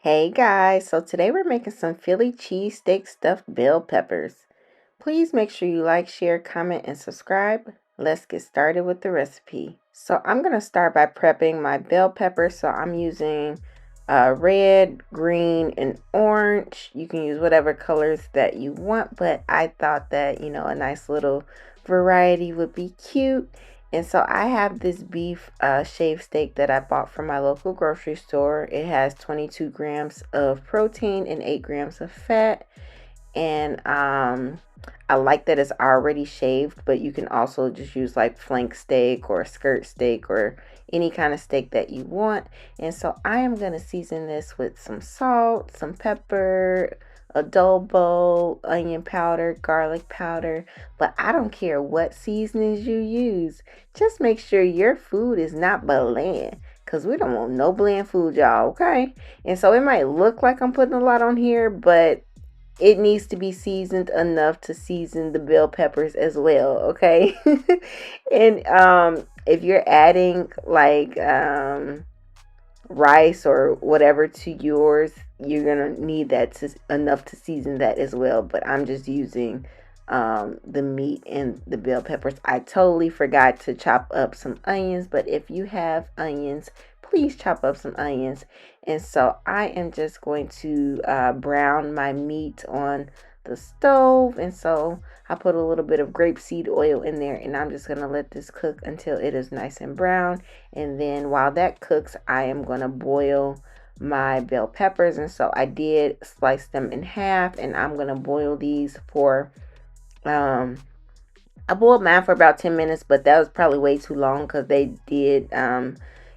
Hey guys, so today we're making some Philly cheesesteak stuffed bell peppers. Please make sure you like, share, comment, and subscribe. Let's get started with the recipe. So I'm going to start by prepping my bell peppers. So I'm using red, green, and orange. You can use whatever colors that you want, but I thought that, a nice little variety would be cute. And so I have this beef shaved steak that I bought from my local grocery store. It has 22 grams of protein and 8 grams of fat. And I like that it's already shaved, but you can also just use like flank steak or skirt steak or any kind of steak that you want. And so I am going to season this with some salt, some pepper, adobo, onion powder, garlic powder, but I don't care what seasonings you use. Just make sure your food is not bland, because we don't want no bland food, y'all, okay? And so it might look like I'm putting a lot on here, but it needs to be seasoned enough to season the bell peppers as well, okay? And if you're adding like rice or whatever to yours, you're gonna need that enough to season that as well. But I'm just using the meat and the bell peppers. I totally forgot to chop up some onions, but if you have onions, please chop up some onions. And so I am just going to brown my meat on the stove. And so I put a little bit of grapeseed oil in there, and I'm just going to let this cook until it is nice and brown. And then while that cooks, I am going to boil my bell peppers. And so I did slice them in half, and I'm going to boil these for I boiled mine for about 10 minutes, but that was probably way too long because they did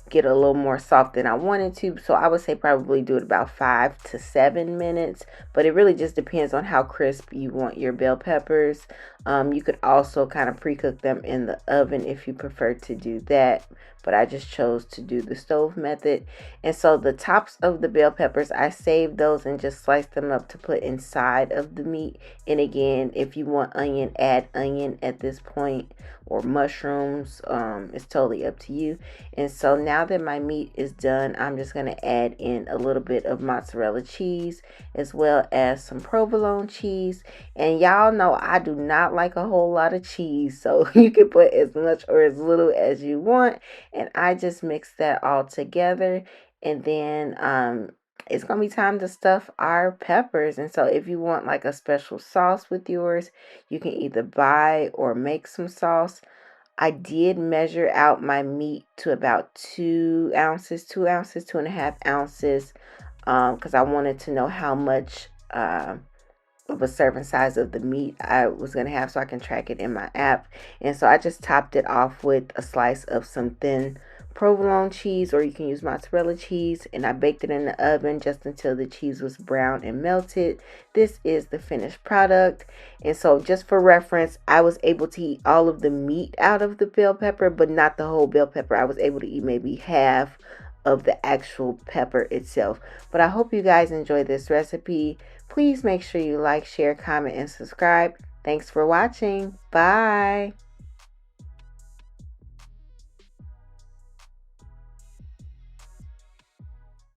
get a little more soft than I wanted to. So I would say probably do it about 5 to 7 minutes, but it really just depends on how crisp you want your bell peppers. You could also kind of pre-cook them in the oven if you prefer to do that, but I just chose to do the stove method. And so the tops of the bell peppers, I saved those and just sliced them up to put inside of the meat. And again, if you want onion, add onion at this point, or mushrooms. It's totally up to you. And so now that my meat is done, I'm just going to add in a little bit of mozzarella cheese as well as some provolone cheese. And y'all know I do not like a whole lot of cheese, so you can put as much or as little as you want. And I just mix that all together. And then it's gonna be time to stuff our peppers. And so if you want like a special sauce with yours, you can either buy or make some sauce. I did measure out my meat to about 2 ounces, 2 ounces, 2.5 ounces, because I wanted to know how much of a serving size of the meat I was going to have so I can track it in my app. And so I just topped it off with a slice of some thin provolone cheese, or you can use mozzarella cheese, and I baked it in the oven just until the cheese was brown and melted. This is the finished product. And so just for reference, I was able to eat all of the meat out of the bell pepper, but not the whole bell pepper. I was able to eat maybe half of the actual pepper itself. But I hope you guys enjoy this recipe. Please make sure you like, share, comment, and subscribe. Thanks for watching. Bye.